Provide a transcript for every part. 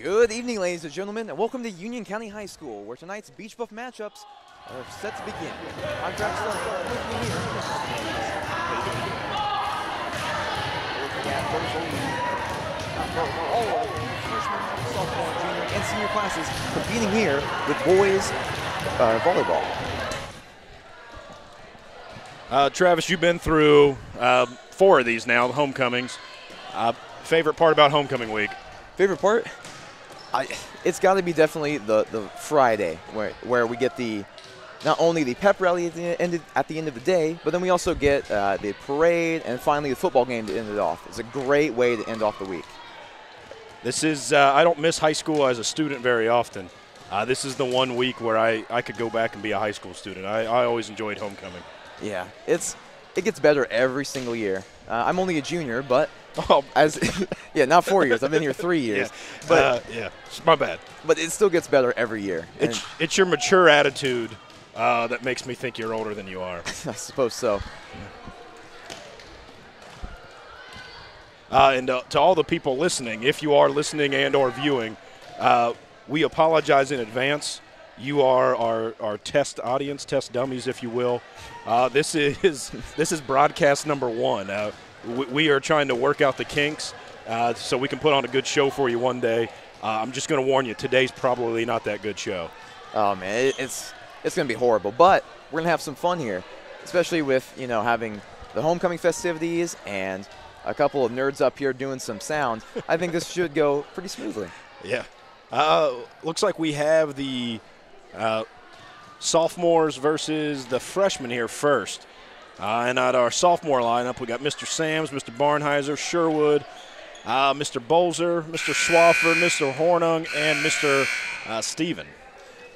Good evening, ladies and gentlemen, and welcome to Union County High School, where tonight's Beach Buff matchups are set to begin. Contracts looking at all of the freshman, sophomore, junior, and senior classes competing here with boys volleyball. Travis, you've been through 4 of these now, the homecomings. Favorite part about homecoming week? Favorite part? It's got to be definitely the Friday where we get not only the pep rally at the end of the day, but then we also get the parade and finally the football game to end it off. It's a great way to end off the week. This is I don't miss high school as a student very often. This is the one week where I could go back and be a high school student. I always enjoyed homecoming. Yeah, it gets better every single year. I'm only a junior, but yeah, not 4 years. I've been here 3 years. Yeah. But It's my bad. But it still gets better every year. It's your mature attitude that makes me think you're older than you are. I suppose so. And to all the people listening, if you are listening and or viewing, we apologize in advance. You are our test audience, test dummies, if you will. This is broadcast number 1. We are trying to work out the kinks so we can put on a good show for you one day. I'm just going to warn you, today's probably not that good show. Oh man, it's going to be horrible, but we're going to have some fun here, especially with having the homecoming festivities and a couple of nerds up here doing some sound. I think this should go pretty smoothly. Yeah. Looks like we have the sophomores versus the freshmen here first. And at our sophomore lineup, we got Mr. Sams, Mr. Barnheiser, Sherwood, Mr. Bolzer, Mr. Swafford, Mr. Hornung, and Mr. Steven.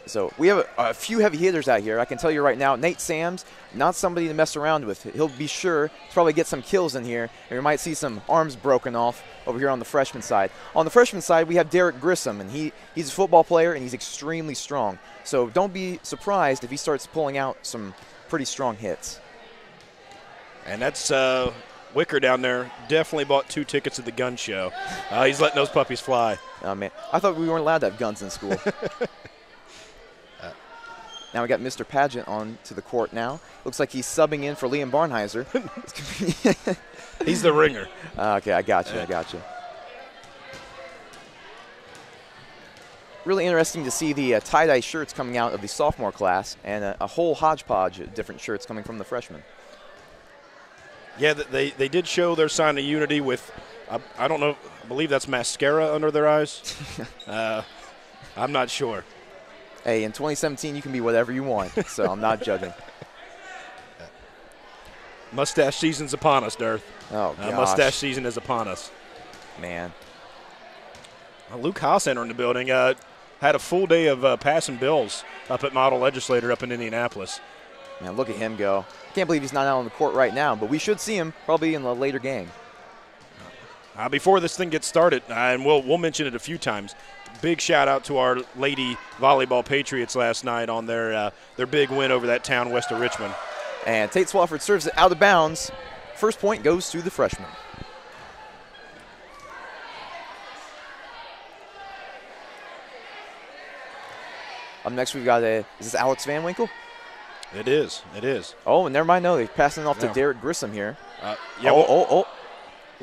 So we have a few heavy hitters out here. I can tell you right now, Nate Sams, not somebody to mess around with. He'll be sure to probably get some kills in here, and we might see some arms broken off over here on the freshman side. On the freshman side, we have Derek Grissom, and he's a football player, and he's extremely strong. So don't be surprised if he starts pulling out some pretty strong hits. And that's Wicker down there. Definitely bought 2 tickets to the gun show. He's letting those puppies fly. Oh, man. I thought we weren't allowed to have guns in school. Now we got Mr. Pageant on to the court now. Looks like he's subbing in for Liam Barnheiser. He's the ringer. Okay, I got you. Really interesting to see the tie-dye shirts coming out of the sophomore class and a whole hodgepodge of different shirts coming from the freshmen. Yeah, they did show their sign of unity with, I don't know, I believe that's mascara under their eyes. I'm not sure. Hey, in 2017, you can be whatever you want, so I'm not judging. Mustache season's upon us, Dirth. Oh, gosh. Mustache season is upon us. Man. Luke Haas entering the building. Had a full day of passing bills up at Model Legislator up in Indianapolis. Man, look at him go. Can't believe he's not out on the court right now, but we should see him probably in the later game. Before this thing gets started, and we'll mention it a few times, big shout out to our Lady Volleyball Patriots last night on their big win over that town west of Richmond. And Tate Swafford serves it out of bounds. First point goes to the freshman. Up next we've got is this Alex Van Winkle? It is. Oh, never mind. No, they're passing it off to Derek Grissom here.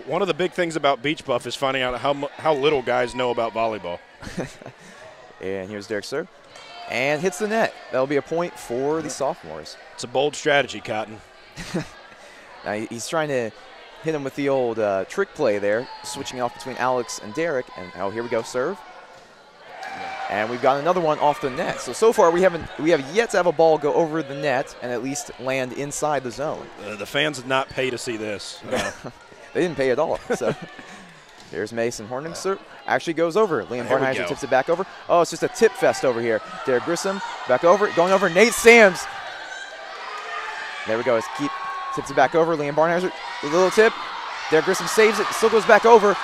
One of the big things about Beach Buff is finding out how little guys know about volleyball. And here's Derek's serve. And hits the net. That'll be a point for the sophomores. It's a bold strategy, Cotton. Now he's trying to hit him with the old trick play there, switching off between Alex and Derek. And here we go, serve. And we've got another one off the net. So far we have yet to have a ball go over the net and at least land inside the zone. The fans did not pay to see this. They didn't pay at all. So there's Mason Horning. Actually goes over. Liam Barnheiser tips it back over. Oh, it's just a tip fest over here. Derek Grissom back over. Going over. Nate Sams. There we go. Tips it back over. Liam Barnheiser. A little tip. Derek Grissom saves it. Still goes back over.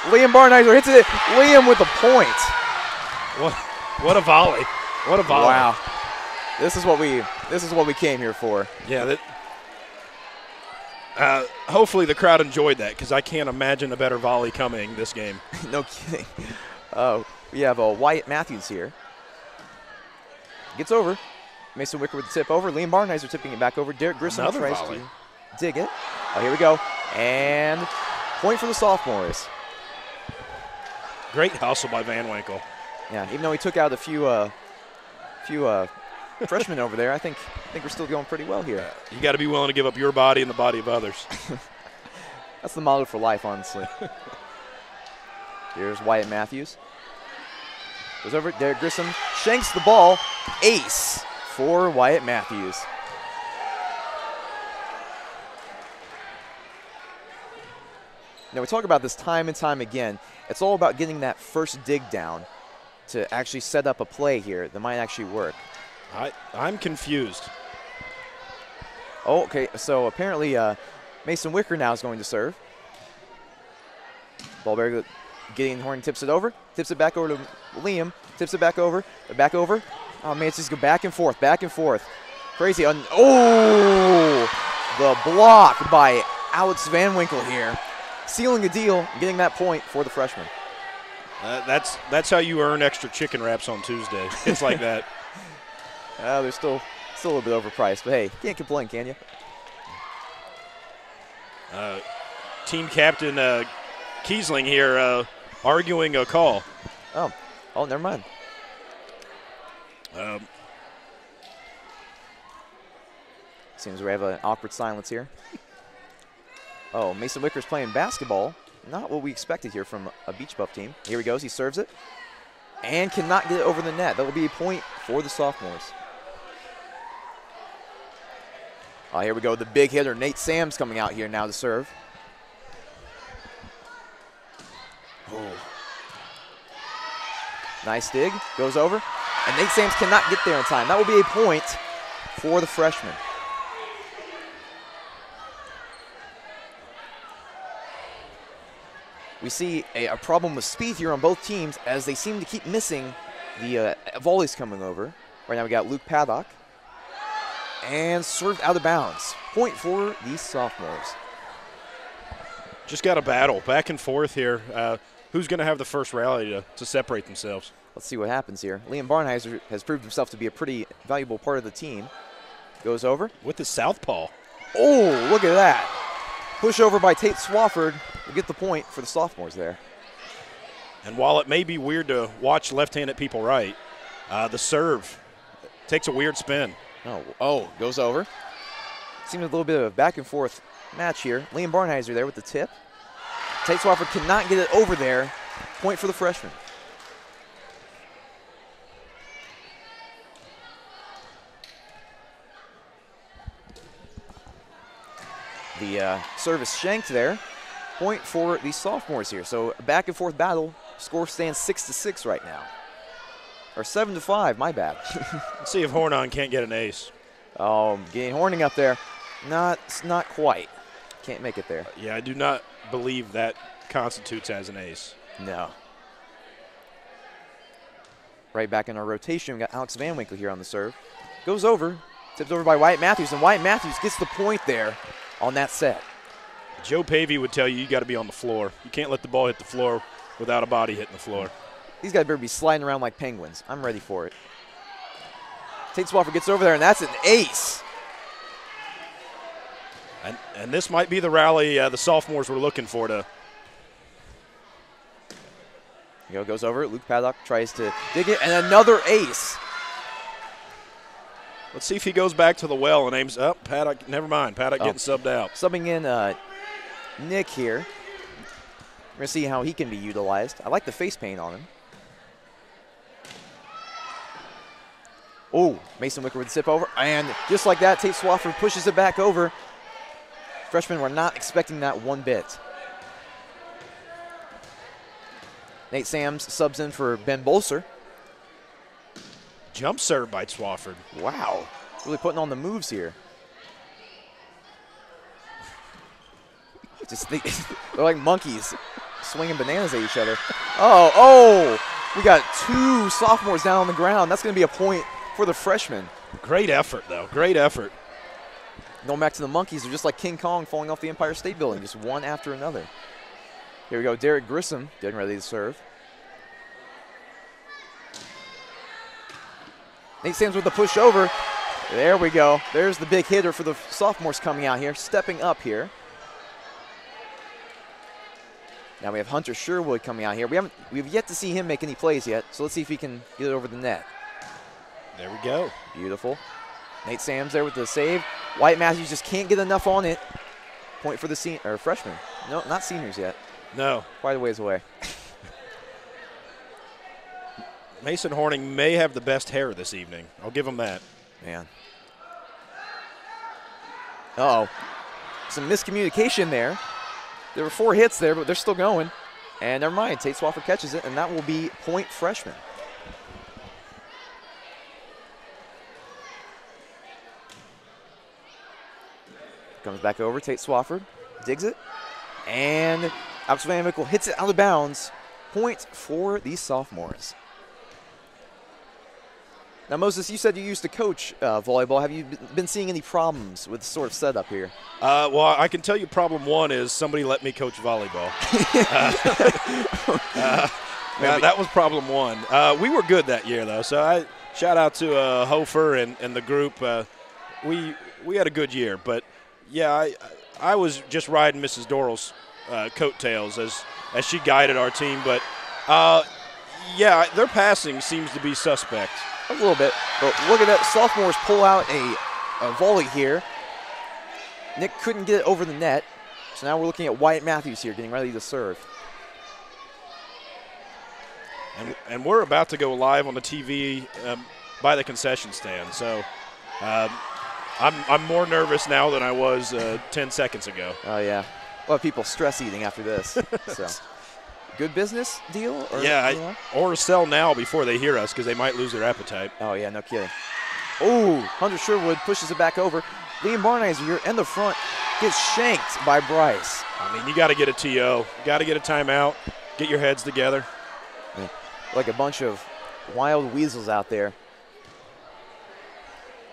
Liam Barnheiser hits it. Liam with a point. What a volley. What a volley. Wow. This is what we came here for. Yeah, hopefully the crowd enjoyed that because I can't imagine a better volley coming this game. No kidding. We have Wyatt Matthews here. Gets over. Mason Wicker with the tip over. Liam Barnheiser tipping it back over. Derek Grissom tries to dig it. Here we go. And point for the sophomores. Great hustle by Van Winkle. Yeah, even though he took out a few freshmen over there, I think we're still going pretty well here. You got to be willing to give up your body and the body of others. That's the model for life, honestly. Here's Wyatt Matthews. Goes over. Derek Grissom shanks the ball. Ace for Wyatt Matthews. Now, we talk about this time and time again. It's all about getting that first dig down to actually set up a play here that might actually work. I'm confused. Oh, okay. So apparently Mason Wicker now is going to serve. Ballberg getting Horn tips it over. Tips it back over to Liam. Tips it back over. Back over. Oh, man, it's just go back and forth, back and forth. Crazy. Oh, the block by Alex Van Winkle here. Sealing a deal, getting that point for the freshman. That's how you earn extra chicken wraps on Tuesday. It's like that. They're still a little bit overpriced, but hey, can't complain, can you? Team captain Kiesling here arguing a call. Oh, never mind. Seems we have an awkward silence here. Oh, Mason Wicker's playing basketball. Not what we expected here from a Beach Buff team. Here he goes. He serves it and cannot get it over the net. That will be a point for the sophomores. Here we go. The big hitter, Nate Sams, coming out here now to serve. Oh. Nice dig. Goes over. And Nate Sams cannot get there in time. That will be a point for the freshman. We see a problem with speed here on both teams as they seem to keep missing the volleys coming over. Right now we got Luke Paddock. And served out of bounds. Point for these sophomores. Just got a battle back and forth here. Who's going to have the first rally to separate themselves? Let's see what happens here. Liam Barnheiser has proved himself to be a pretty valuable part of the team. Goes over. With the southpaw. Oh, look at that. Push over by Tate Swafford. We'll get the point for the sophomores there. And while it may be weird to watch left-handed people right, the serve takes a weird spin. Oh, goes over. Seems a little bit of a back and forth match here. Liam Barnheiser there with the tip. Tate Swafford cannot get it over there. Point for the freshman. The service shanked there. Point for the sophomores here. So a back and forth battle. Score stands 6-6 right now. Or 7-5, my bad. Let's see if Hornon can't get an ace. Oh, getting Horning up there. Not quite. Can't make it there. Yeah, I do not believe that constitutes as an ace. No. Right back in our rotation, we got Alex Van Winkle here on the serve. Goes over. Tipped over by Wyatt Matthews, and Wyatt Matthews gets the point there on that set. Joe Pavey would tell you got to be on the floor. You can't let the ball hit the floor without a body hitting the floor. These guys better be sliding around like penguins. I'm ready for it. Tate Swafford gets over there, and that's an ace. And this might be the rally the sophomores were looking for to. Goes over. Luke Paddock tries to dig it, and another ace. Let's see if he goes back to the well and aims up. Paddock, never mind. Paddock getting subbed out. Subbing in Nick here. We're going to see how he can be utilized. I like the face paint on him. Oh, Mason Wicker with the tip over. And just like that, Tate Swafford pushes it back over. Freshmen were not expecting that one bit. Nate Sams subs in for Ben Bolser. Jump serve by Swafford. Wow. Really putting on the moves here. They're like monkeys swinging bananas at each other. Oh, we got two sophomores down on the ground. That's going to be a point for the freshmen. Great effort, though. Great effort. Going back to the monkeys, they're just like King Kong falling off the Empire State Building, just one after another. Here we go, Derek Grissom getting ready to serve. Nate Sams with the push over. There we go. There's the big hitter for the sophomores coming out here, stepping up here. Now we have Hunter Sherwood coming out here. We've yet to see him make any plays yet, so let's see if he can get it over the net. There we go. Beautiful. Nate Sams there with the save. Wyatt Matthews just can't get enough on it. Point for the freshmen. No, not seniors yet. No. Quite a ways away. Mason Horning may have the best hair this evening. I'll give him that. Man. Uh-oh. Some miscommunication there. There were 4 hits there, but they're still going. And never mind. Tate Swafford catches it, and that will be point freshman. Comes back over. Tate Swafford digs it. And Alex Van Wickle hits it out of bounds. Point for the sophomores. Now, Moses, you said you used to coach volleyball. Have you been seeing any problems with the sort of setup here? Well, I can tell you problem one is somebody let me coach volleyball. That was problem one. We were good that year, though, so I shout out to Hofer and the group. We had a good year, but, yeah, I was just riding Mrs. Dorrell's coattails as she guided our team. But, yeah, their passing seems to be suspect. A little bit, but look at that. Sophomores pull out a volley here. Nick couldn't get it over the net, so now we're looking at Wyatt Matthews here getting ready to serve. And we're about to go live on the TV by the concession stand, so I'm more nervous now than I was 10 seconds ago. Oh, yeah. A lot of people stress eating after this. So. Good business deal? Or, yeah, or sell now before they hear us because they might lose their appetite. Oh, yeah, no kidding. Oh, Hunter Sherwood pushes it back over. Liam Barnheiser here in the front gets shanked by Bryce. I mean, you got to get a TO. You got to get a timeout. Get your heads together. Yeah, like a bunch of wild weasels out there.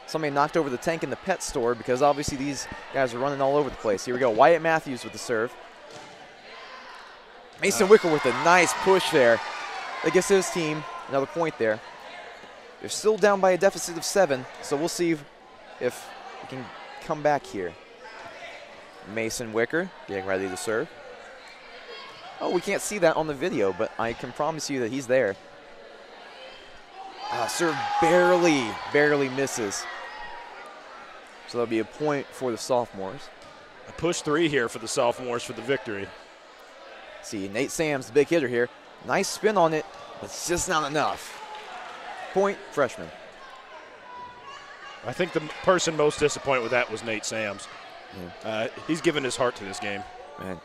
Somebody knocked over the tank in the pet store because obviously these guys are running all over the place. Here we go. Wyatt Matthews with the serve. Mason Wicker with a nice push there. That gives his team another point there. They're still down by a deficit of 7, so we'll see if we can come back here. Mason Wicker getting ready to serve. Oh, we can't see that on the video, but I can promise you that he's there. Serve barely misses. So that'll be a point for the sophomores. A push 3 here for the sophomores for the victory. See, Nate Sams, the big hitter here. Nice spin on it, but it's just not enough. Point freshman. I think the person most disappointed with that was Nate Sams. Yeah. He's given his heart to this game. Man.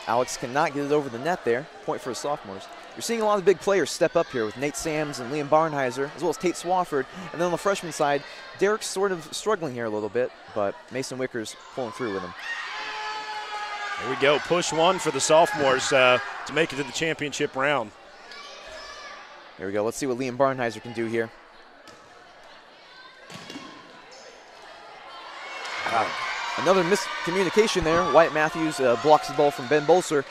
Alex cannot get it over the net there. Point for the sophomores. You're seeing a lot of big players step up here with Nate Sams and Liam Barnheiser, as well as Tate Swafford. And then on the freshman side, Derek's sort of struggling here a little bit, but Mason Wicker's pulling through with him. Here we go. Push 1 for the sophomores to make it to the championship round. Here we go. Let's see what Liam Barnheiser can do here. Another miscommunication there. Wyatt Matthews blocks the ball from Ben Bolser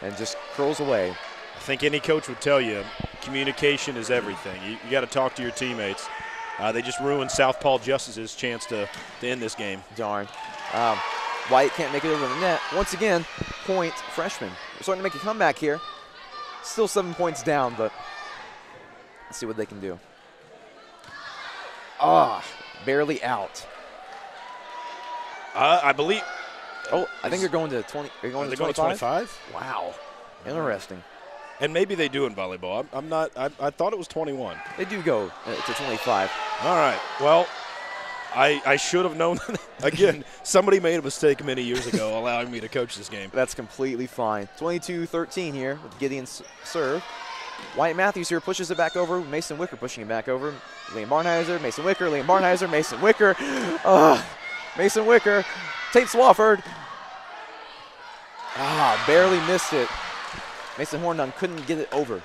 and just curls away. I think any coach would tell you communication is everything. You got to talk to your teammates. They just ruined South Paul Justice's chance to end this game. Darn. Wyatt can't make it over the net. Once again, point freshman. We're starting to make a comeback here. Still 7 points down, but let's see what they can do. Barely out. I believe. Oh, I think they're going to 20. Are you going to 25? Wow. Interesting. And maybe they do in volleyball. I'm not. I thought it was 21. They do go to 25. All right. Well, I should have known. Again, somebody made a mistake many years ago allowing me to coach this game. That's completely fine. 22-13 here with Gideon's serve. Wyatt Matthews here pushes it back over. Mason Wicker pushing it back over. Liam Barnheiser, Mason Wicker, Liam Barnheiser, Mason Wicker. Mason Wicker, Tate Swafford. Barely missed it. Mason Horndon couldn't get it over.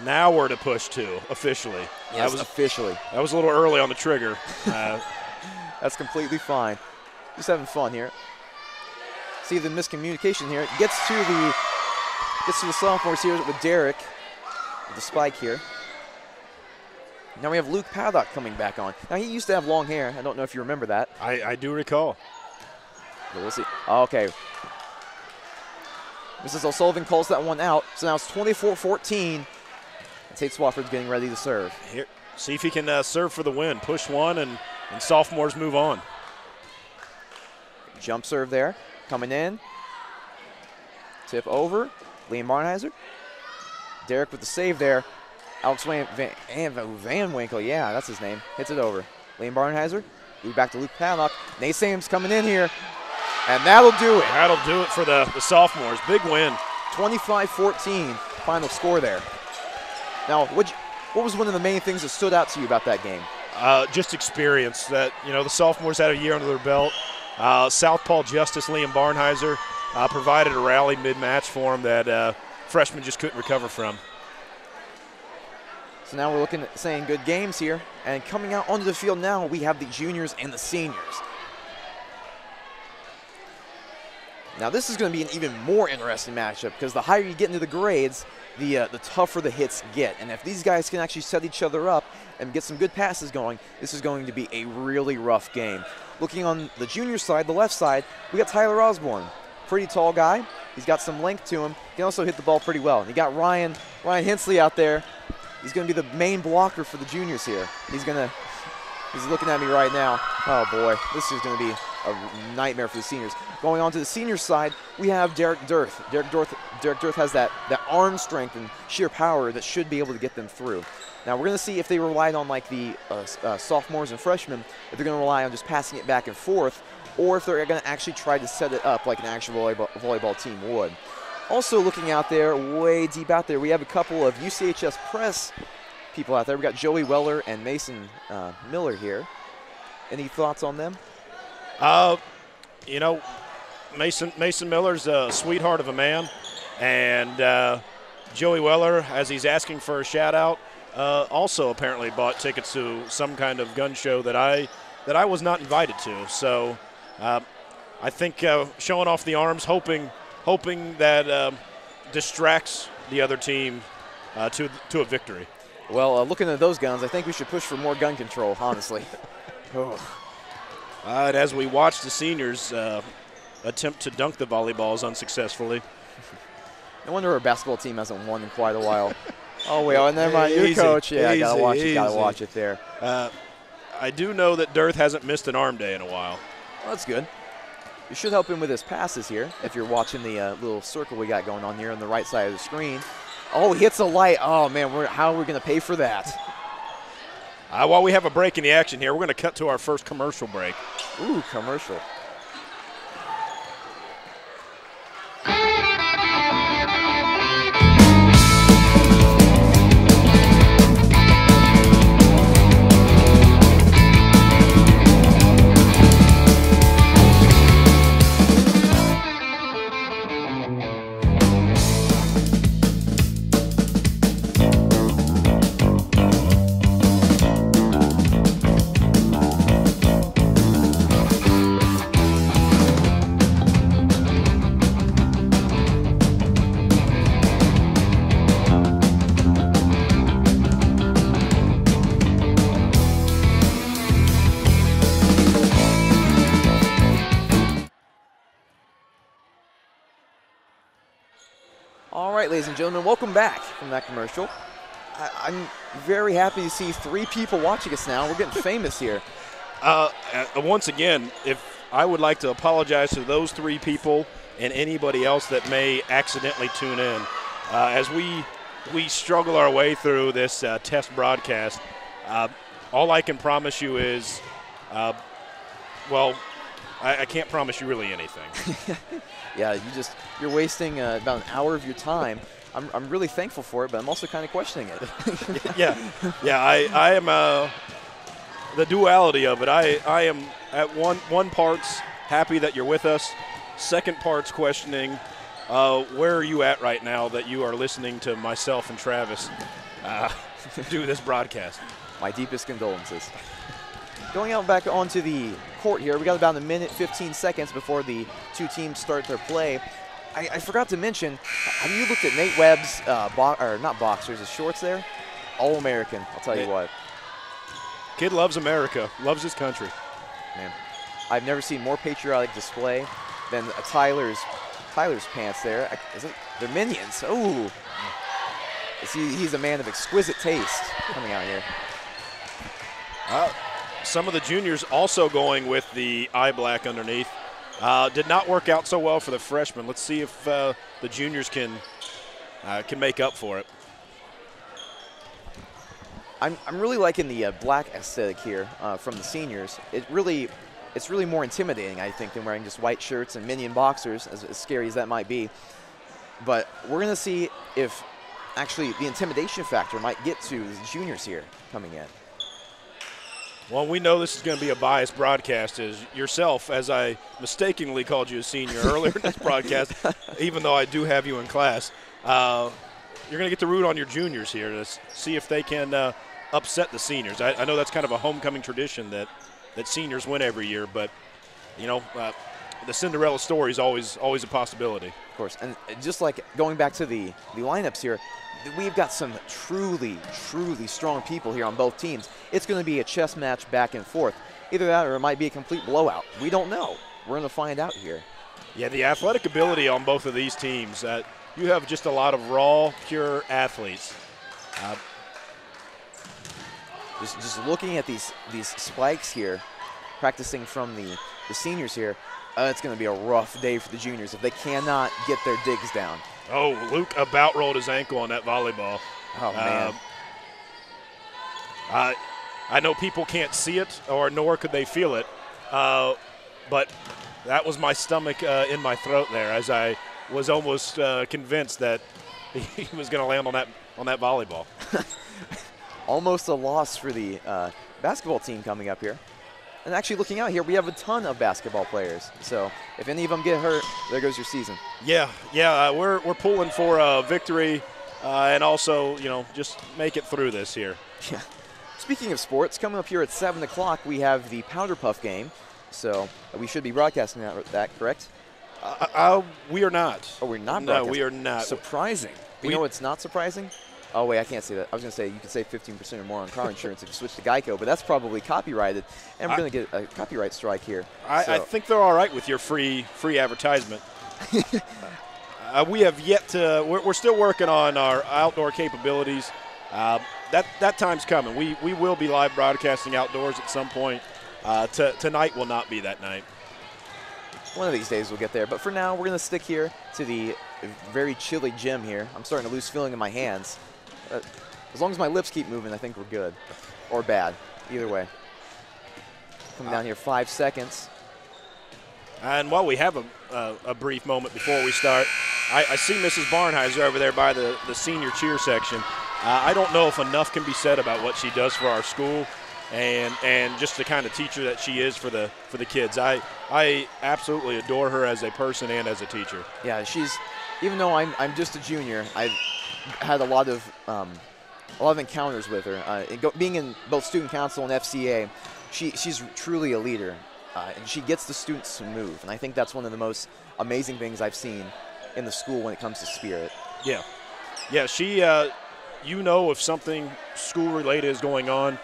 Now we're to push 2 officially. Yes, officially. That was a little early on the trigger. That's completely fine. Just having fun here. See the miscommunication here. Gets to the sophomores here with Derek with the spike here. Now we have Luke Paddock coming back on. Now he used to have long hair. I don't know if you remember that. I do recall. But we'll see. Okay. Mrs. O'Sullivan calls that one out. So now it's 24-14. Tate Swafford's getting ready to serve. Here, see if he can serve for the win. Push one, and sophomores move on. Jump serve there. Coming in. Tip over. Liam Barnheiser. Derek with the save there. Alex Van Winkle, yeah, that's his name. Hits it over. Liam Barnheiser. Lead back to Luke Paddock. Nate Sams coming in here. And that'll do it. That'll do it for the sophomores. Big win. 25-14 final score there. Now, what was one of the main things that stood out to you about that game? Just experience. That, the sophomores had a year under their belt. Southpaw Justice Liam Barnheiser provided a rally mid-match for him that freshmen just couldn't recover from. So now we're looking at saying good games here. And coming out onto the field now, we have the juniors and the seniors. Now this is going to be an even more interesting matchup because the higher you get into the grades, the tougher the hits get. And if these guys can actually set each other up and get some good passes going, this is going to be a really rough game. Looking on the junior side, the left side, we got Tyler Osborne. Pretty tall guy. He's got some length to him. He can also hit the ball pretty well. And you got Ryan Hensley out there. He's going to be the main blocker for the juniors here. He's looking at me right now. Oh boy, this is going to be a nightmare for the seniors. Going on to the senior side, we have Derek Dirth. Derek Dirth has that arm strength and sheer power that should be able to get them through. Now we're going to see if they relied on like the sophomores and freshmen, if they're going to rely on just passing it back and forth, or if they're going to actually try to set it up like an actual volleyball team would. Also looking out there, way deep out there, we have a couple of UCHSPress people out there. We got Joey Weller and Mason Miller here. Any thoughts on them? Mason Miller's a sweetheart of a man, and Joey Weller, as he's asking for a shout-out, also apparently bought tickets to some kind of gun show that I was not invited to. So I think showing off the arms, hoping that distracts the other team to a victory. Well, looking at those guns, I think we should push for more gun control, honestly. And as we watch the seniors attempt to dunk the volleyballs unsuccessly. No wonder our basketball team hasn't won in quite a while. Oh, wait, never mind. Your coach. Yeah, I gotta watch it there. I do know that Dirth hasn't missed an arm day in a while. Well, that's good. You should help him with his passes here if you're watching the little circle we got going on here on the right side of the screen. Oh, he hits a light. Oh, man, how are we going to pay for that? While we have a break in the action here, we're going to cut to our first commercial break. Ooh, commercial. All right, ladies and gentlemen, welcome back from that commercial. I'm very happy to see 3 people watching us now. We're getting famous here. Once again, if I would like to apologize to those 3 people and anybody else that may accidentally tune in. As we struggle our way through this test broadcast, all I can promise you is, well, I can't promise you really anything. Yeah, you're wasting about an hour of your time. I'm really thankful for it, but I'm also kind of questioning it. yeah. I am the duality of it. I am at one part's happy that you're with us. Second part's questioning where are you at right now that you are listening to myself and Travis do this broadcast. My deepest condolences. Going out back onto the court here, we got about a minute, 15 seconds before the 2 teams start their play. I forgot to mention, have you looked at Nate Webb's, not boxers, his shorts there? All-American, I'll tell you what. Kid loves America, loves his country. Man, I've never seen more patriotic display than Tyler's pants there. They're Minions. Oh, he's a man of exquisite taste coming out here. Some of the juniors also going with the eye black underneath. Did not work out so well for the freshmen. Let's see if the juniors can make up for it. I'm really liking the black aesthetic here from the seniors. It's really more intimidating, I think, than wearing just white shirts and Minion boxers, as scary as that might be. But we're going to see if actually the intimidation factor might get to the juniors here coming in. Well, we know this is going to be a biased broadcast, as yourself, as I mistakenly called you a senior earlier in this broadcast, even though I do have you in class. You're going to get to root on your juniors here to see if they can upset the seniors. I know that's kind of a homecoming tradition that seniors win every year, but, you know, the Cinderella story is always a possibility. Of course, and just like going back to the lineups here, we've got some truly strong people here on both teams. It's going to be a chess match back and forth. Either that or it might be a complete blowout. We don't know. We're going to find out here. Yeah, the athletic ability on both of these teams, you have just a lot of raw, pure athletes. Just looking at these spikes here, practicing from the seniors here, it's going to be a rough day for the juniors if they cannot get their digs down. Oh, Luke about rolled his ankle on that volleyball. Oh, man. I know people can't see it, or nor could they feel it, but that was my stomach in my throat there, as I was almost convinced that he was going to land on that volleyball. Almost a loss for the basketball team coming up here. And actually looking out here, we have a ton of basketball players. So if any of them get hurt, there goes your season. Yeah, we're pulling for a victory and also, you know, just make it through this here. Yeah. Speaking of sports, coming up here at 7 o'clock, we have the Powder Puff game. So we should be broadcasting that, correct? We are not. Oh, we're not broadcasting? No, we are not. Surprising. You know what's not surprising? Oh, wait, I can't say that. I was going to say you could save 15% or more on car insurance if you switch to Geico, but that's probably copyrighted, and we're going to get a copyright strike here. I think they're all right with your free advertisement. We have yet to – we're still working on our outdoor capabilities. That time's coming. We will be live broadcasting outdoors at some point. Tonight will not be that night. One of these days we'll get there, but for now we're going to stick here to the very chilly gym here. I'm starting to lose feeling in my hands. As long as my lips keep moving, I think we're good. Or bad, either way. Coming down here, 5 seconds. And while we have a brief moment before we start, I see Mrs. Barnheiser over there by the senior cheer section. I don't know if enough can be said about what she does for our school and just the kind of teacher that she is for the kids. I absolutely adore her as a person and as a teacher. Yeah, even though I'm just a junior, I've had a lot of encounters with her. Being in both student council and FCA, she's truly a leader, and she gets the students to move. And I think that's one of the most amazing things I've seen in the school when it comes to spirit. Yeah, she, you know, if something school-related is going on,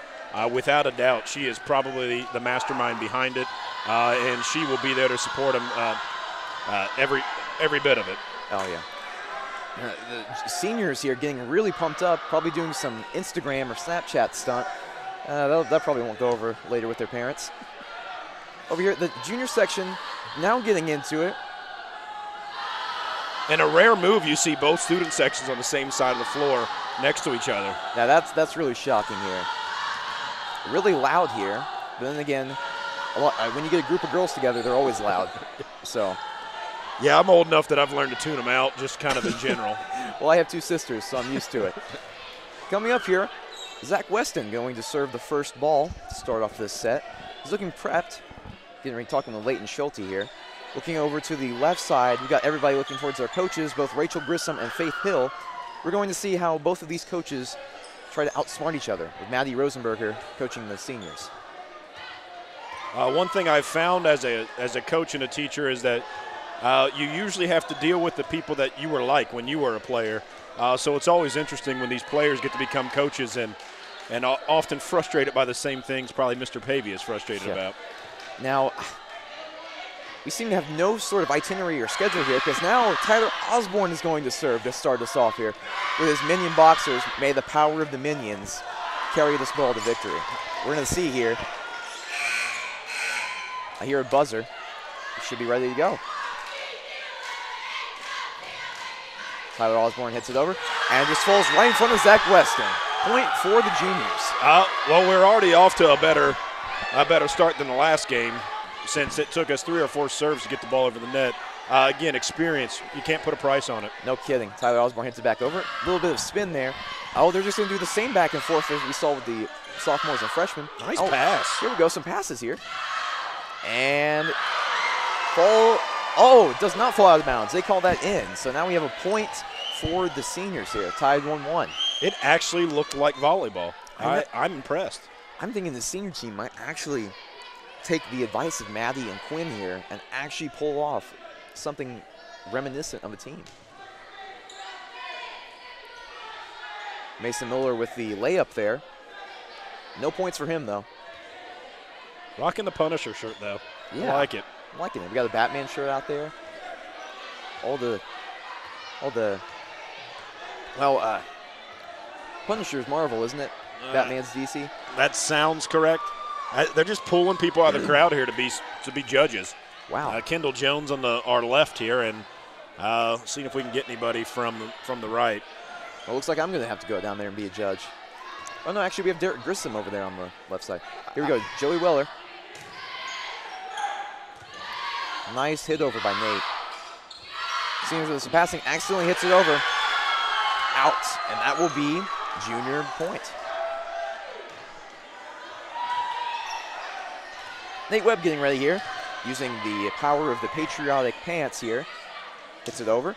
without a doubt, she is probably the mastermind behind it, and she will be there to support them every bit of it. Oh, yeah. The seniors here getting really pumped up, probably doing some Instagram or Snapchat stunt. That probably won't go over later with their parents. Over here, the junior section now getting into it. And a rare move, you see both student sections on the same side of the floor next to each other. Now that's really shocking here. Really loud here, but then again, when you get a group of girls together, they're always loud. So. Yeah, I'm old enough that I've learned to tune them out, just kind of in general. Well, I have 2 sisters, so I'm used to it. Coming up here, Zach Weston going to serve the first ball to start off this set. He's looking prepped. Getting ready talking with Leighton Schulte here. Looking over to the left side, we've got everybody looking towards our coaches, both Rachel Grissom and Faith Hill. We're going to see how both of these coaches try to outsmart each other, with Maddie Rosenberger coaching the seniors. One thing I've found as a coach and a teacher is that you usually have to deal with the people that you were like when you were a player. So it's always interesting when these players get to become coaches and and often frustrated by the same things probably Mr. Pavey is frustrated about. Now, we seem to have no sort of itinerary or schedule here because now Tyler Osborne is going to serve to start us off here with his minion boxers. May the power of the minions carry this ball to victory. We're going to see here. I hear a buzzer. He should be ready to go. Tyler Osborne hits it over and just falls right in front of Zach Weston. Point for the juniors. Well, we're already off to a better start than the last game, since it took us 3 or 4 serves to get the ball over the net. Again, experience. You can't put a price on it. No kidding. Tyler Osborne hits it back over. A little bit of spin there. Oh, they're just going to do the same back and forth as we saw with the sophomores and freshmen. Nice pass. Here we go. Some passes here. And fall. Oh, it does not fall out of bounds. They call that in. So now we have a point for the seniors here. Tied 1-1. It actually looked like volleyball. I'm impressed. I'm thinking the senior team might actually take the advice of Maddie and Quinn here and actually pull off something reminiscent of a team. Mason Miller with the layup there. No points for him, though. Rocking the Punisher shirt, though. Yeah, I like it. I'm liking it. We got a Batman shirt out there. Well, Punisher's Marvel, isn't it? Batman's DC. That sounds correct. They're just pulling people out of the crowd here to be judges. Wow. Kendall Jones on our left here, and seeing if we can get anybody from the right. Well, it looks like I'm going to have to go down there and be a judge. Oh, no, actually, we have Derek Grissom over there on the left side. Here we go, Joey Weller. Nice hit over by Nate. Seniors with some passing, accidentally hits it over. Out, and that will be junior point. Nate Webb getting ready here, using the power of the patriotic pants here. Hits it over.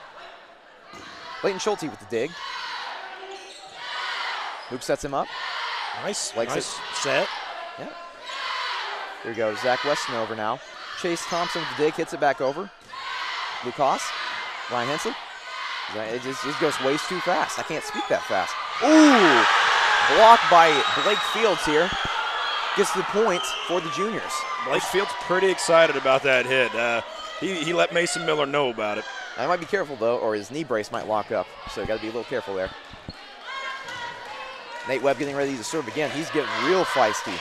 Clayton Schulte with the dig. Hoop sets him up. Nice set. Yeah. Here we go, Zach Weston over now. Chase Thompson with the dig, hits it back over. Lucas, Ryan Hensley. It just goes way too fast. I can't speak that fast. Ooh! Blocked by Blake Fields here. Gets the point for the juniors. Blake Fields pretty excited about that hit. He let Mason Miller know about it. I might be careful, though, or his knee brace might lock up. So you got to be a little careful there. Nate Webb getting ready to serve again. He's getting real feisty.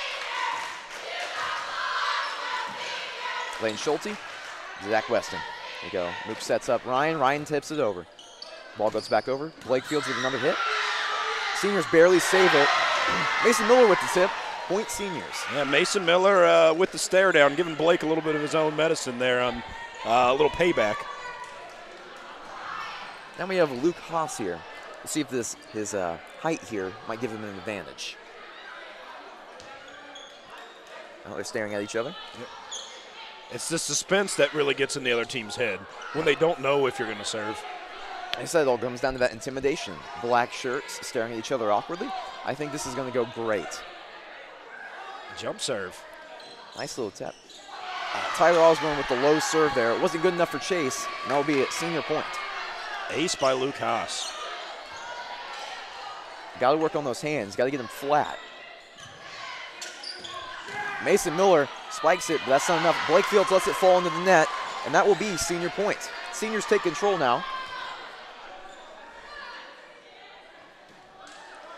Lane Schulte, Zach Weston. There you go. Moop sets up Ryan. Ryan tips it over. Ball goes back over. Blake Fields with another hit. Seniors barely save it. Mason Miller with the tip. Point seniors. Yeah, Mason Miller with the stare down, giving Blake a little bit of his own medicine there on a little payback. Then we have Luke Haas here. Let's see if his height here might give him an advantage. Oh, they're staring at each other. Yep. It's the suspense that really gets in the other team's head when they don't know if you're going to serve. I said it all comes down to that intimidation. Black shirts staring at each other awkwardly. I think this is going to go great. Jump serve. Nice little tap. Tyler Osborne with the low serve there. It wasn't good enough for Chase, and that will be a senior point. Ace by Luke Haas. Got to work on those hands. Got to get them flat. Mason Miller spikes it, but that's not enough. Blake Fields lets it fall into the net, and that will be senior point. Seniors take control now.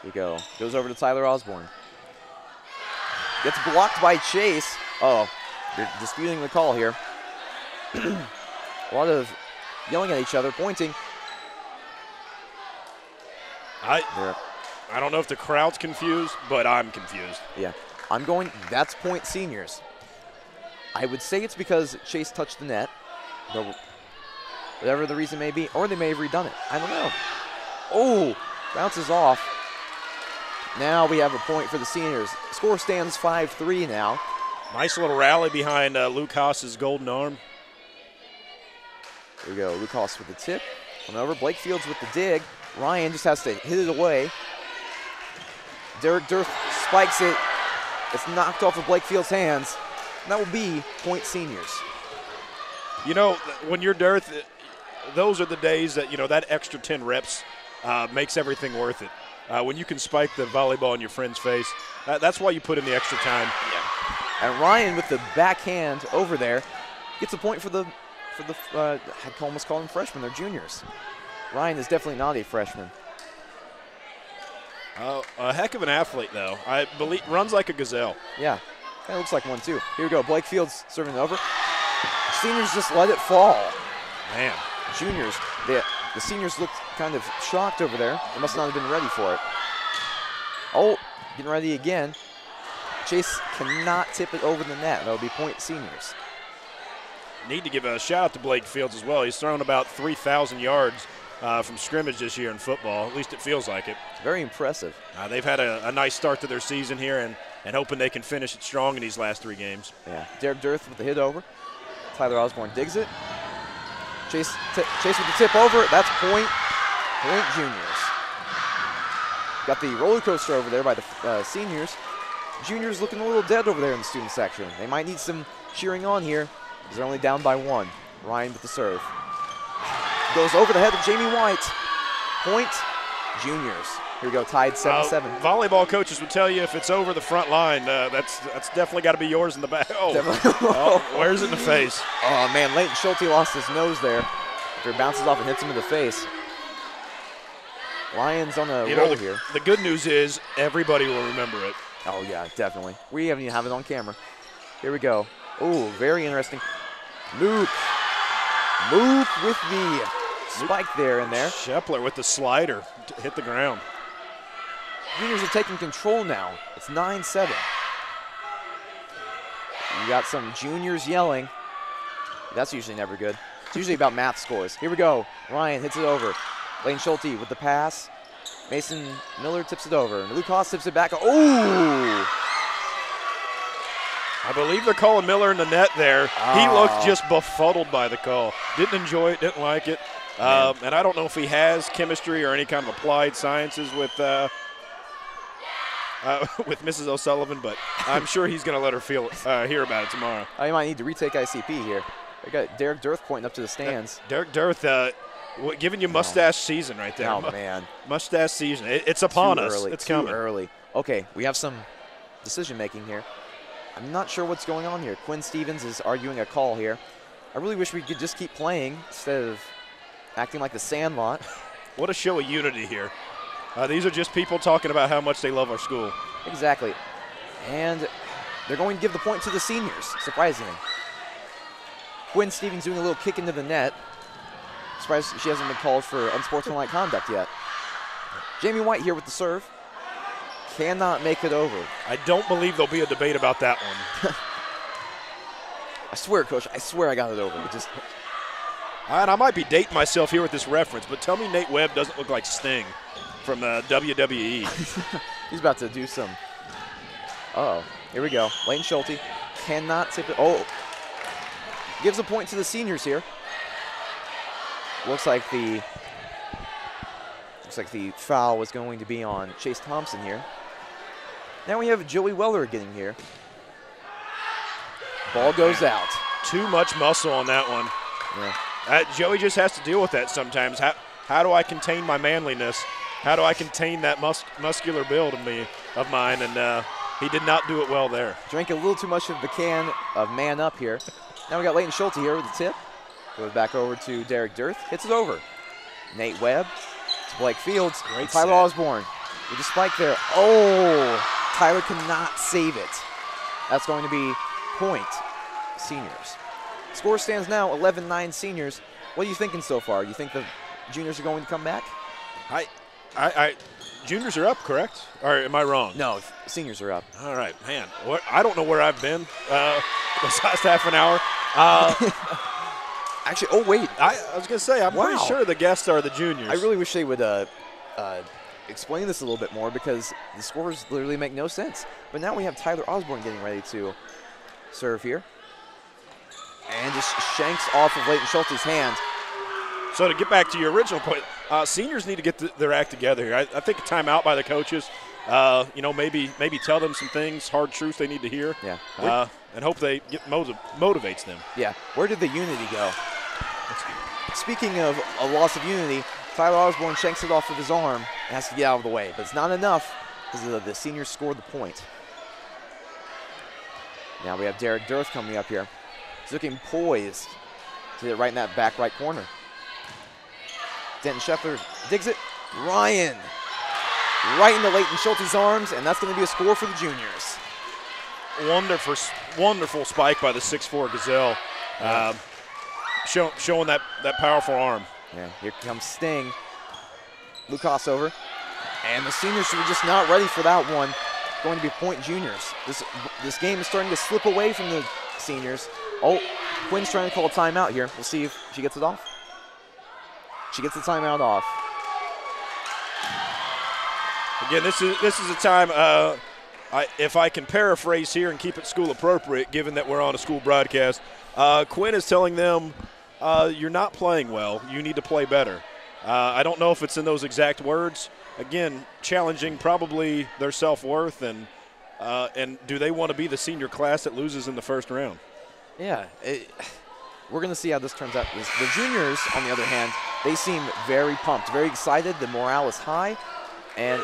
Here we go. Goes over to Tyler Osborne. Gets blocked by Chase. Oh, they're disputing the call here. A lot of yelling at each other, pointing. I don't know if the crowd's confused, but I'm confused. Yeah. That's point seniors. I would say it's because Chase touched the net, whatever the reason may be, or they may have redone it. I don't know. Oh, bounces off. Now we have a point for the seniors. Score stands 5-3 now. Nice little rally behind Luke Haas's golden arm. There we go. Luke Haas with the tip. Coming over. Blake Fields with the dig. Ryan just has to hit it away. Derek Durth spikes it. It's knocked off of Blake Fields' hands. And that will be point seniors. You know, when you're Durth, those are the days that, that extra 10 reps makes everything worth it. when you can spike the volleyball in your friend's face, that's why you put in the extra time. Yeah. And Ryan with the backhand over there gets a point for the I almost call them freshmen. They're juniors. Ryan is definitely not a freshman. A heck of an athlete, though. I believe runs like a gazelle. Yeah, kind of looks like one too. Here we go. Blake Fields serving it over. Seniors just let it fall. Man, juniors. The seniors looked kind of shocked over there. They must not have been ready for it. Oh, getting ready again. Chase cannot tip it over the net. That would be point seniors. Need to give a shout out to Blake Fields as well. He's thrown about 3,000 yards from scrimmage this year in football. At least it feels like it. Very impressive. They've had a nice start to their season here and hoping they can finish it strong in these last 3 games. Yeah, Derek Dirth with the hit over. Tyler Osborne digs it. Chase with the tip over. That's point juniors. Got the roller coaster over there by the seniors. Juniors looking a little dead over there in the student section. They might need some cheering on here because they're only down by 1. Ryan with the serve. Goes over the head of Jamie White. Point juniors. Here we go, tied 7-7. Volleyball coaches would tell you if it's over the front line, that's definitely got to be yours in the back. Where's it in the face? Oh, man, Leighton Schulte lost his nose there after it bounces off and hits him in the face. Lions on a roll here. The good news is everybody will remember it. Oh, yeah, definitely. We haven't even have it on camera. Here we go. Oh, very interesting. Luke with the spike there and there. Shepler with the slider to hit the ground. Juniors are taking control now. It's 9-7. You got some juniors yelling. That's usually never good. It's usually about math scores. Here we go. Ryan hits it over. Lane Schulte with the pass. Mason Miller tips it over. And Luke Haas tips it back. Oh! I believe they're calling Miller in the net there. He looked just befuddled by the call. Didn't enjoy it, didn't like it. And I don't know if he has chemistry or any kind of applied sciences with Mrs. O'Sullivan, but I'm sure he's going to let her hear about it tomorrow. You might need to retake ICP here. I got Derek Dirth pointing up to the stands. Derek Dirth giving you mustache season right there. Oh, man. Mustache season. It's upon us. It's coming. Too early. Okay, we have some decision-making here. I'm not sure what's going on here. Quinn Stevens is arguing a call here. I really wish we could just keep playing instead of acting like the Sandlot. What a show of unity here. These are just people talking about how much they love our school. Exactly. And they're going to give the point to the seniors, surprisingly. Quinn Stevens doing a little kick into the net. Surprised she hasn't been called for unsportsmanlike conduct yet. Jamie White here with the serve. Cannot make it over. I don't believe there'll be a debate about that one. I swear, Coach, I swear I got it over. And I might be dating myself here with this reference, but tell me Nate Webb doesn't look like Sting from the WWE. He's about to do some. Uh-oh. Here we go. Leighton Schulte cannot tip it. Oh. Gives a point to the seniors here. Looks like the foul was going to be on Chase Thompson here. Now we have Joey Weller getting here. Ball goes out. Too much muscle on that one. Yeah. Joey just has to deal with that sometimes. How do I contain my manliness? How do I contain that muscular build of mine? And he did not do it well there. Drank a little too much of the can of Man Up here. Now we got Leighton Schulte here with the tip. Goes back over to Derek Dirth. Hits it over. Nate Webb to Blake Fields. Great Tyler set. Osborne with the spike there. Oh, Tyler cannot save it. That's going to be point seniors. Score stands now 11-9 seniors. What are you thinking so far? You think the juniors are going to come back? Juniors are up, correct? Or am I wrong? No, seniors are up. All right, man. I don't know where I've been this last half an hour. Actually, oh, wait. I was going to say, I'm pretty sure the guests are the juniors. I really wish they would explain this a little bit more because the scores literally make no sense. But now we have Tyler Osborne getting ready to serve here. And just shanks off of Leighton Schulte's hand. So to get back to your original point, seniors need to get their act together here. I think a timeout by the coaches, maybe tell them some things, hard truths they need to hear. Yeah. And hope they motivates them. Yeah. Where did the unity go? Speaking of a loss of unity, Tyler Osborne shanks it off with his arm and has to get out of the way, but it's not enough because the seniors scored the point. Now we have Derek Dirth coming up here. He's looking poised to hit right in that back right corner. Denton Scheffler digs it. Ryan right into Leighton Schulte's arms, and that's going to be a score for the juniors. Wonderful spike by the 6'4" Gazelle, showing that powerful arm. Yeah, here comes Sting. Lucas over, and the seniors were just not ready for that one. Going to be point juniors. This game is starting to slip away from the seniors. Oh, Quinn's trying to call a timeout here. We'll see if she gets it off. She gets the timeout off. Again, this is a time. If I can paraphrase here and keep it school appropriate, given that we're on a school broadcast, Quinn is telling them, "You're not playing well. You need to play better." I don't know if it's in those exact words. Again, challenging probably their self-worth and do they want to be the senior class that loses in the first round? Yeah, we're going to see how this turns out. The juniors, on the other hand, they seem very pumped, very excited. The morale is high, and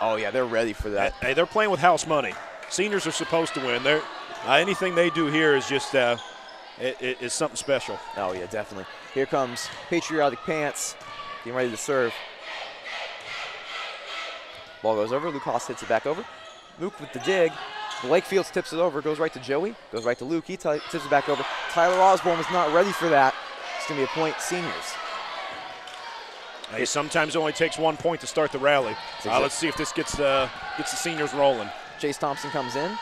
they're ready for that. Hey, they're playing with house money. Seniors are supposed to win. Anything they do here is just is something special. Oh yeah, definitely. Here comes Patriotic Pants, getting ready to serve. Ball goes over. Lucas hits it back over. Luke with the dig. Blake Fields tips it over. Goes right to Joey. Goes right to Luke. He tips it back over. Tyler Osborne was not ready for that. It's going to be a point seniors. Hey, sometimes it only takes 1 point to start the rally. Let's see if this gets the seniors rolling. Chase Thompson comes in.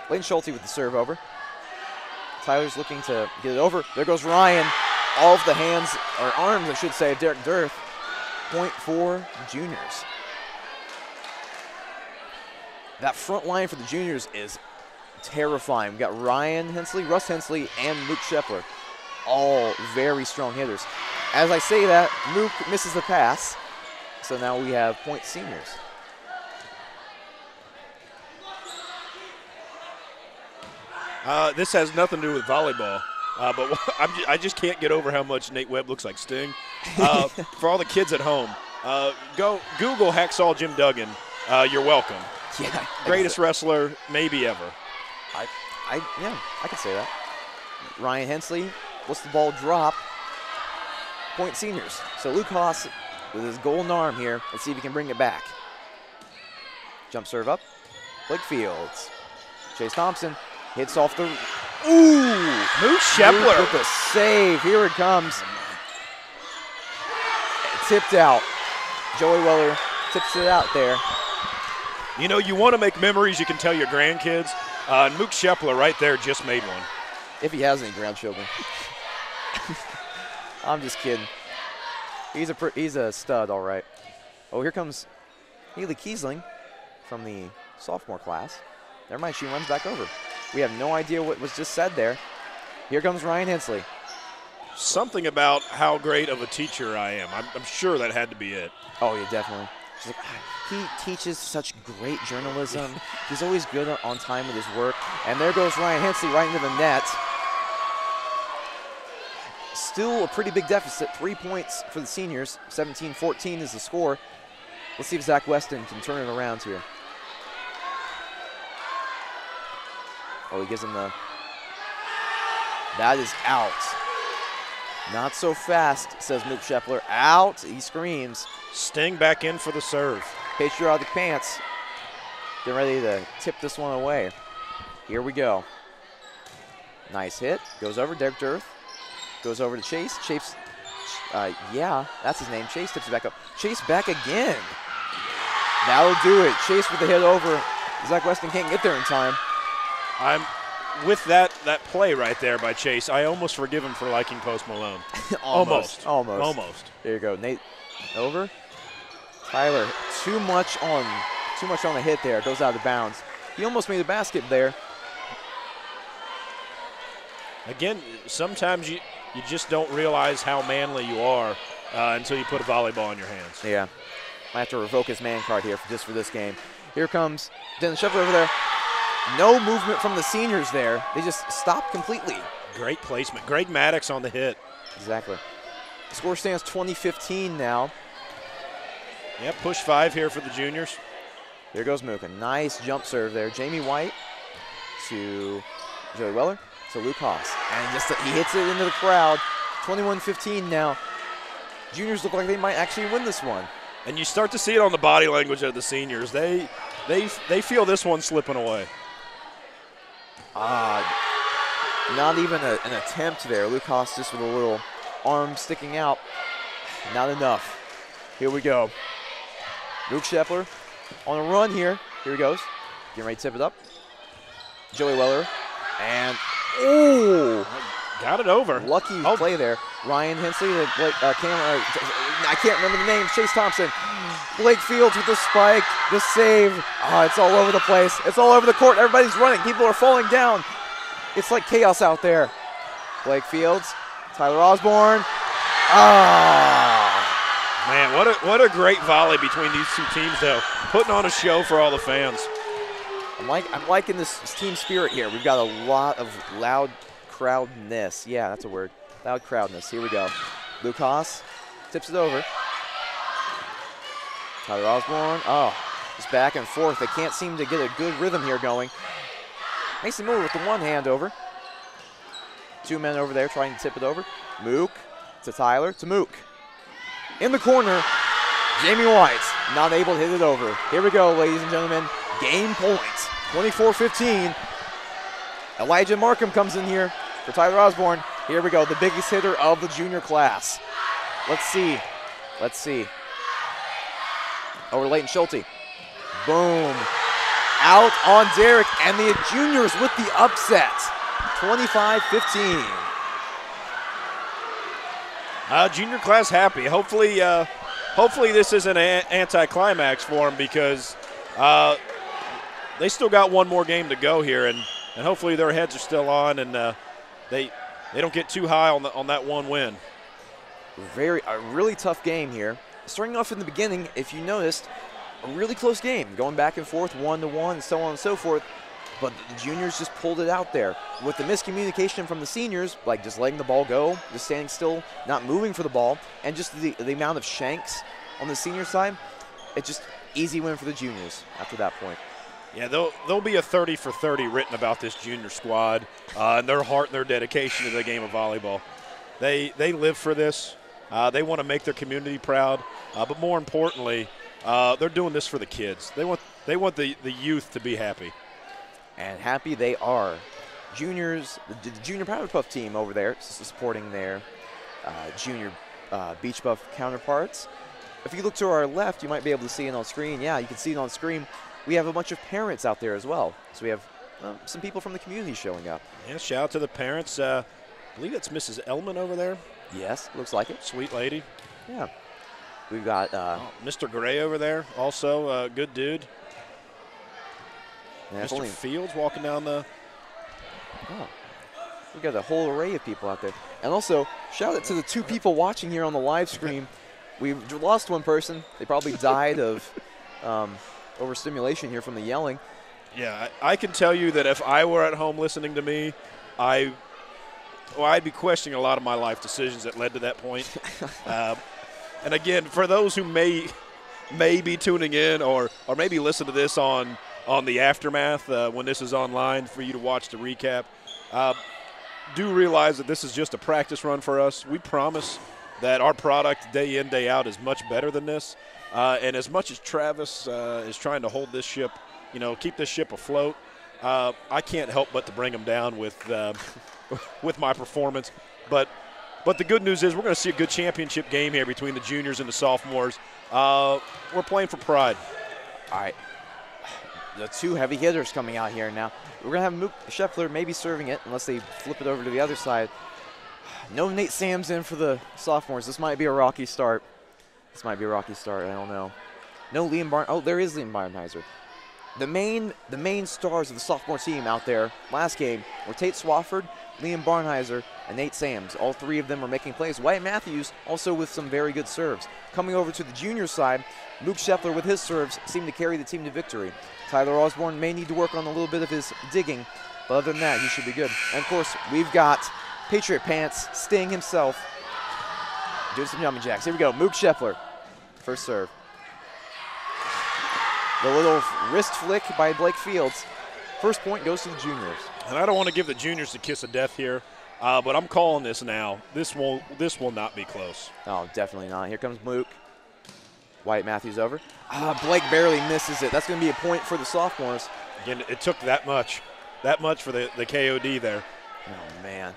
Leighton Schulte with the serve over. Tyler's looking to get it over. There goes Ryan. All of the hands, or arms, I should say, of Derek Dirth. Point for juniors. That front line for the juniors is terrifying. We've got Ryan Hensley, Russ Hensley, and Luke Scheffler. All very strong hitters. As I say that, Luke misses the pass. So now we have point seniors. This has nothing to do with volleyball, but I just can't get over how much Nate Webb looks like Sting. For all the kids at home, go Google Hacksaw Jim Duggan. You're welcome. Yeah, greatest wrestler maybe ever. I could say that. Ryan Hensley lets the ball drop. Point seniors. So Luke Haas with his golden arm here. Let's see if he can bring it back. Jump serve up. Blake Fields. Chase Thompson hits off the. Ooh! Moose Scheffler with the save. Here it comes. Tipped out. Joey Weller tips it out there. You know, you want to make memories you can tell your grandkids. And Mook Scheffler right there just made one. If he has any grandchildren. I'm just kidding. He's a stud, all right. Oh, here comes Haley Kiesling from the sophomore class. Never mind, she runs back over. We have no idea what was just said there. Here comes Ryan Hensley. Something about how great of a teacher I am. I'm sure that had to be it. Oh, yeah, definitely. She's like, he teaches such great journalism. He's always good on time with his work. And there goes Ryan Hensley right into the net. Still a pretty big deficit, 3 points for the seniors. 17-14 is the score. Let's see if Zach Weston can turn it around here. Oh, he gives him the. That is out. Not so fast, says Mook Scheffler. Out, he screams. Sting back in for the serve. Patriotic Pants getting ready to tip this one away. Here we go. Nice hit. Goes over, Derek Dirth. Goes over to Chase. Chase, yeah, that's his name. Chase tips it back up. Chase back again. That'll do it. Chase with the hit over. Zach Weston can't get there in time. I'm with that play right there by Chase. I almost forgive him for liking Post Malone. Almost. There you go. Nate over. Tyler, too much on the hit there. Goes out of bounds. He almost made a basket there. Again, sometimes you just don't realize how manly you are until you put a volleyball in your hands. Yeah. Might have to revoke his man card here just for this game. Here comes Denton Scheffler over there. No movement from the seniors there. They just stopped completely. Great placement. Greg Maddox on the hit. Exactly. Score stands 20-15 now. Yep, push 5 here for the juniors. Here goes Mook. A nice jump serve there. Jamie White to Joey Weller to Luke Haas. And he hits it into the crowd. 21-15 now. Juniors look like they might actually win this one. And you start to see it on the body language of the seniors. They feel this one slipping away. Not even an attempt there. Luke Haas just with a little arm sticking out. Not enough. Here we go. Luke Shepler on a run here. Here he goes. Getting ready to tip it up. Joey Weller. And, ooh. Got it over. Lucky play there. Ryan Hensley, I can't remember the name. Chase Thompson. Blake Fields with the spike, the save. It's all over the place. It's all over the court. Everybody's running. People are falling down. It's like chaos out there. Blake Fields, Tyler Osborne. Man, what a great volley between these two teams, though. Putting on a show for all the fans. I'm liking this team spirit here. We've got a lot of loud crowdness. Yeah, that's a word. Loud crowdness. Here we go. Luke Haas tips it over. Tyler Osborne. Just back and forth. They can't seem to get a good rhythm here going. Mason Miller with the one hand over. 2 men over there trying to tip it over. Mook to Tyler to Mook. In the corner, Jamie White not able to hit it over. Here we go, ladies and gentlemen. Game point. 24-15. Elijah Markham comes in here for Tyler Osborne. Here we go, the biggest hitter of the junior class. Let's see. Over Leighton Schulte. Boom. Out on Derek, and the juniors with the upset. 25-15. Junior class happy. Hopefully this isn't an anticlimax for them, because they still got one more game to go here, and hopefully their heads are still on, and they don't get too high on that one win. A really tough game here. Starting off in the beginning, if you noticed, a really close game, going back and forth, 1-1, so on and so forth. But the juniors just pulled it out there. With the miscommunication from the seniors, like just letting the ball go, just standing still, not moving for the ball, and just the amount of shanks on the senior side, it's just easy win for the juniors after that point. Yeah, there'll be a 30 for 30 written about this junior squad and their heart and their dedication to the game of volleyball. They live for this. They want to make their community proud, but more importantly, they're doing this for the kids. They want the youth to be happy. And happy they are. Juniors, the junior Powder Puff team over there supporting their junior Beach Buff counterparts. If you look to our left, you might be able to see it on screen. Yeah, you can see it on screen. We have a bunch of parents out there as well. So we have some people from the community showing up. Yeah, shout out to the parents. I believe it's Mrs. Elman over there. Yes, looks like it. Sweet lady. Yeah. We've got Mr. Gray over there, also a good dude. Yeah, Mr. Fields walking down the... We've got a whole array of people out there. And also, shout out to the 2 people watching here on the live stream. We've lost one person. They probably died of overstimulation here from the yelling. Yeah, I can tell you that if I were at home listening to me, I'd be questioning a lot of my life decisions that led to that point. And again, for those who may be tuning in or maybe listen to this on the aftermath when this is online for you to watch the recap, do realize that this is just a practice run for us. We promise that our product day in, day out is much better than this. And as much as Travis is trying to hold this ship, keep this ship afloat, I can't help but to bring him down with my performance. But the good news is we're going to see a good championship game here between the juniors and the sophomores. We're playing for pride. All right. The 2 heavy hitters coming out here now. We're going to have Mook Scheffler maybe serving it unless they flip it over to the other side. No Nate Sams in for the sophomores. This might be a rocky start. I don't know. No Liam Barn. Oh, there is Liam Barnheiser. The main stars of the sophomore team out there last game were Tate Swafford, Liam Barnheiser, and Nate Sams. All 3 of them were making plays. Wyatt Matthews also with some very good serves. Coming over to the junior side, Mook Scheffler with his serves seemed to carry the team to victory. Tyler Osborne may need to work on a little bit of his digging, but other than that, he should be good. And of course, we've got Patriot Pants, Sting himself, Doing some jumping jacks. Here we go. Mook Scheffler. First serve. The little wrist flick by Blake Fields. First point goes to the juniors. And I don't want to give the juniors the kiss of death here, but I'm calling this now. This will not be close. Oh, definitely not. Here comes Mook. White Matthews over. Blake barely misses it. That's going to be a point for the sophomores. Again, it took that much for the KOD there. Oh, man.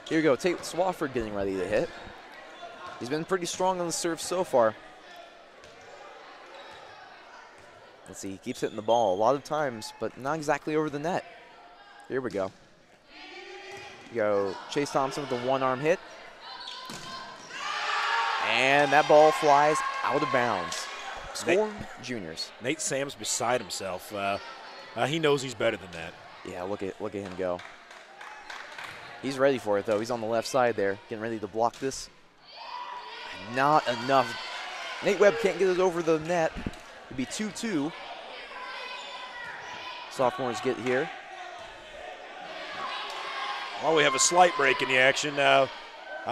Here we go. Tate Swafford getting ready to hit. He's been pretty strong on the serve so far. Let's see. He keeps hitting the ball a lot of times, but not exactly over the net. Here we go. Chase Thompson with the one-arm hit. And that ball flies out of bounds. Score, juniors. Nate Sam's beside himself. He knows he's better than that. Yeah, look at him go. He's ready for it, though. He's on the left side there, getting ready to block this. Not enough. Nate Webb can't get it over the net. It'd be 2-2. Sophomores get here. Well, we have a slight break in the action.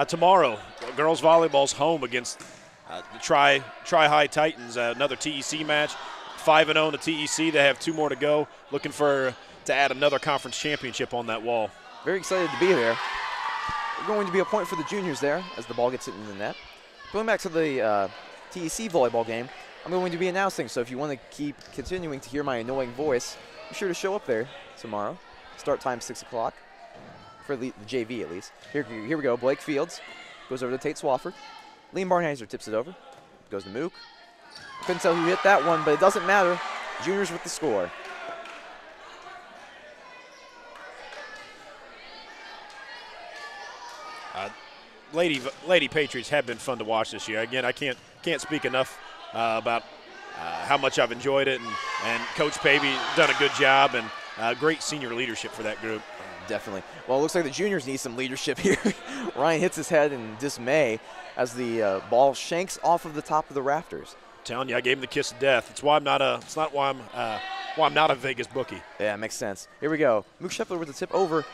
Tomorrow, girls volleyball's home against the Tri-High Titans, another TEC match. 5-0 in the TEC. They have 2 more to go. Looking to add another conference championship on that wall. Very excited to be there. Going to be a point for the juniors there as the ball gets hit in the net. Going back to the TEC volleyball game, I'm going to be announcing, so if you want to keep continuing to hear my annoying voice, be sure to show up there tomorrow. Start time 6 o'clock. For the JV at least. Here we go. Blake Fields goes over to Tate Swafford. Liam Barnheiser tips it over. Goes to Mook. Couldn't tell who hit that one, but it doesn't matter. Juniors with the score. Lady Patriots have been fun to watch this year. Again, I can't speak enough about how much I've enjoyed it, and Coach Pavey done a good job, and great senior leadership for that group. Definitely. Well, it looks like the juniors need some leadership here. Ryan hits his head in dismay as the ball shanks off of the top of the rafters. I'm telling you, I gave him the kiss of death. It's why I'm not a Vegas bookie. Yeah, makes sense. Here we go. Mook Scheffler with the tip over.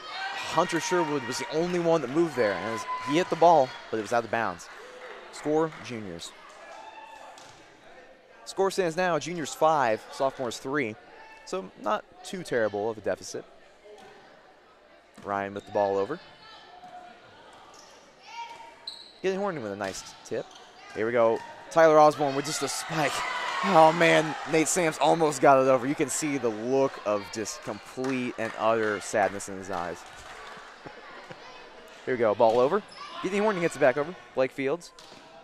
Hunter Sherwood was the only one that moved there. And he hit the ball, but it was out of bounds. Score, juniors. Score stands now, juniors 5, sophomores 3. So not too terrible of a deficit. Ryan with the ball over. Getting Horning with a nice tip. Here we go. Tyler Osborne with just a spike. Oh, man. Nate Sams almost got it over. You can see the look of just complete and utter sadness in his eyes. Here we go. Ball over. Getting Horning gets it back over. Blake Fields.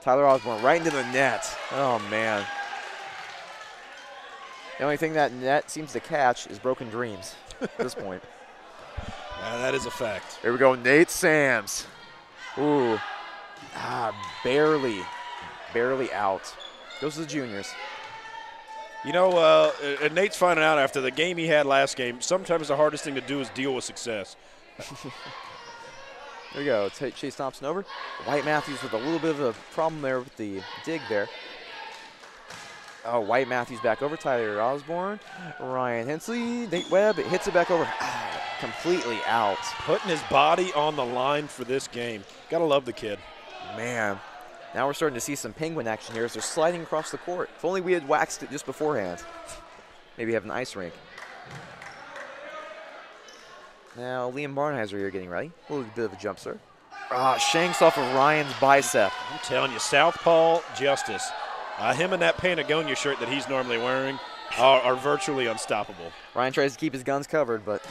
Tyler Osborne right into the net. Oh, man. The only thing that net seems to catch is broken dreams at this point. That is a fact. Here we go, Nate Sams. Ooh. Barely out. Goes to the juniors. You know, and Nate's finding out after the game he had last game, sometimes the hardest thing to do is deal with success. There we go. Chase Thompson over. White Matthews with a little bit of a problem there with the dig there. Oh, White Matthews back over. Tyler Osborne. Ryan Hensley. Nate Webb. It hits it back over. Completely out. Putting his body on the line for this game. Gotta love the kid. Man. Now we're starting to see some Penguin action here as they're sliding across the court. If only we had waxed it just beforehand. Maybe have an ice rink. Now Liam Barnheiser here getting ready. A little bit of a jump serve. Shanks off of Ryan's bicep. I'm telling you, Southpaw Justice. Him in that Patagonia shirt that he's normally wearing are virtually unstoppable. Ryan tries to keep his guns covered, but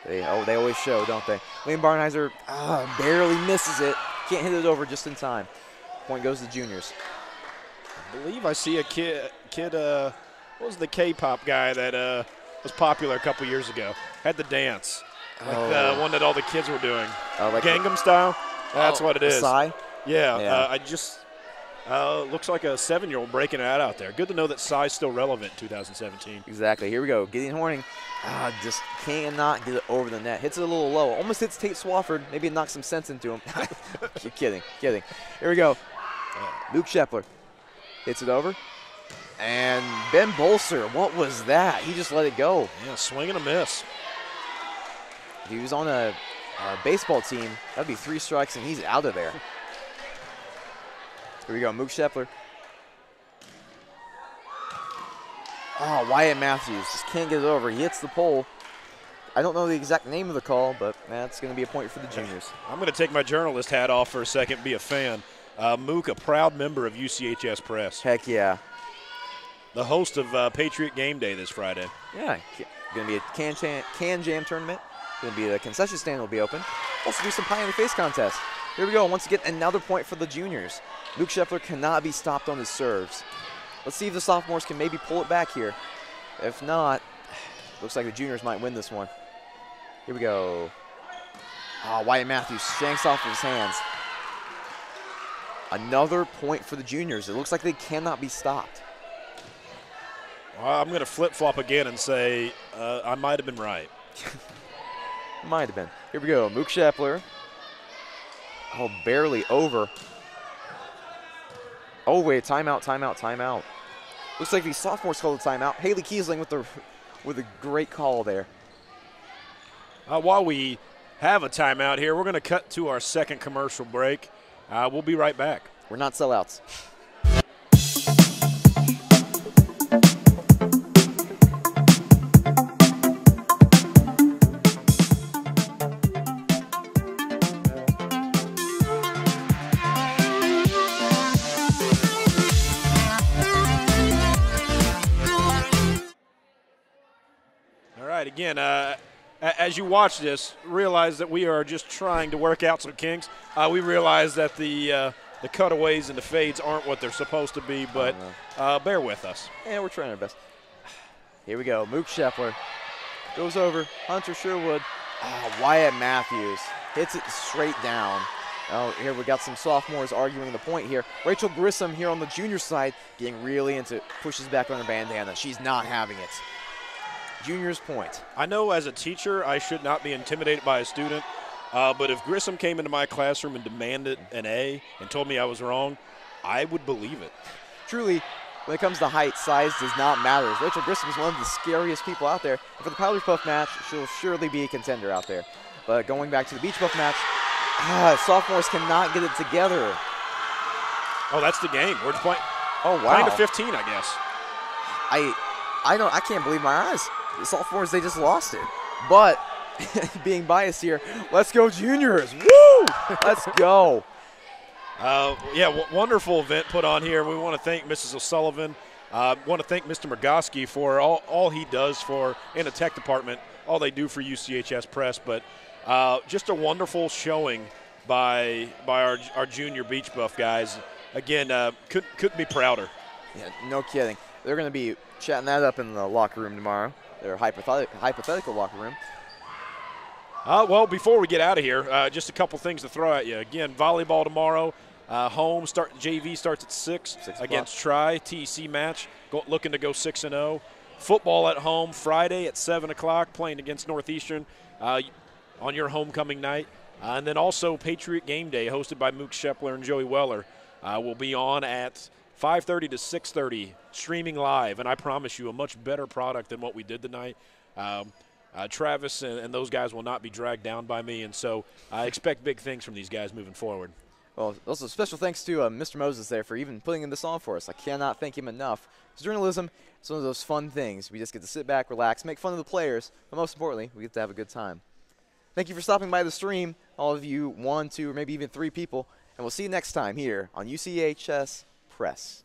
they always show, don't they? Liam Barnheiser barely misses it. Can't hit it over just in time. Point goes to the juniors. I believe I see a kid what was the K-pop guy that was popular a couple years ago? Had the dance. Like the one that all the kids were doing. Like Gangnam Style? That's what it is. Psy? Yeah. Looks like a 7-year-old breaking that out there. Good to know that Psy's still relevant in 2017. Exactly. Here we go. Gideon Horning just cannot get it over the net. Hits it a little low. Almost hits Tate Swafford. Maybe it knocks some sense into him. Kidding. Here we go. Luke Scheffler hits it over. And Ben Bolser, what was that? He just let it go. Yeah, swing and a miss. If he was on a baseball team, that'd be 3 strikes and he's out of there. Here we go, Mook Shepler. Oh, Wyatt Matthews just can't get it over. He hits the pole. I don't know the exact name of the call, but that's going to be a point for the juniors. I'm going to take my journalist hat off for a second, be a fan. Mook, a proud member of UCHSPress. Heck yeah. The host of Patriot Game Day this Friday. Yeah, going to be a can jam tournament. Going to be the concession stand will be open. Also do some pie in the face contest. Here we go. Once again, another point for the juniors. Mook Shepler cannot be stopped on his serves. Let's see if the sophomores can maybe pull it back here. If not, looks like the juniors might win this one. Here we go. Oh, Wyatt Matthews shanks off of his hands. Another point for the juniors. It looks like they cannot be stopped. Well, I'm going to flip-flop again and say I might have been right. Might have been. Here we go. Mook Shepler. Oh, barely over. Oh, wait. Timeout, timeout, timeout. Looks like the sophomores called a timeout. Haley Kiesling with a great call there. While we have a timeout here, we're going to cut to our second commercial break. We'll be right back. We're not sellouts. All right, again, as you watch this, realize that we are just trying to work out some kinks. We realize that the cutaways and the fades aren't what they're supposed to be, but bear with us. Yeah, we're trying our best. Here we go. Mook Shepler goes over. Hunter Sherwood. Wyatt Matthews hits it straight down. Oh, here we got some sophomores arguing the point here. Rachel Grissom here on the junior side getting really into it. Pushes back on her bandana. She's not having it. Junior's point. I know as a teacher I should not be intimidated by a student, but if Grissom came into my classroom and demanded an A and told me I was wrong, I would believe it. Truly, when it comes to height, size does not matter. Rachel Grissom is one of the scariest people out there. And for the Powder Puff match, she'll surely be a contender out there. But going back to the Beach Puff match, sophomores cannot get it together. Oh, that's the game. We're playing. Oh, wow. Playing to 15, I guess. I can't believe my eyes. The sophomores, they just lost it. But being biased here, let's go juniors. Woo! Let's go. Yeah, wonderful event put on here. We want to thank Mrs. O'Sullivan. Want to thank Mr. Murgoski for all he does in the tech department, all they do for UCHSPress. But just a wonderful showing by our junior Beach Buff guys. Again, couldn't be prouder. Yeah, no kidding. They're going to be chatting that up in the locker room tomorrow. Their hypothetical locker room. Well, before we get out of here, just a couple things to throw at you. Again, volleyball tomorrow. Home JV starts at 6 against Tri. TEC match, looking to go 6-0. Football at home Friday at 7 o'clock, playing against Northeastern on your homecoming night. And then also Patriot Game Day, hosted by Mook Shepler and Joey Weller, will be on at 5:30 to 6:30, streaming live. And I promise you a much better product than what we did tonight. Travis and those guys will not be dragged down by me, and so I expect big things from these guys moving forward. Well, also special thanks to Mr. Moses there for even putting this on for us. I cannot thank him enough. Journalism is one of those fun things. We just get to sit back, relax, make fun of the players, but most importantly, we get to have a good time. Thank you for stopping by the stream, all of you 1, 2, or maybe even 3 people, and we'll see you next time here on UCHS Press.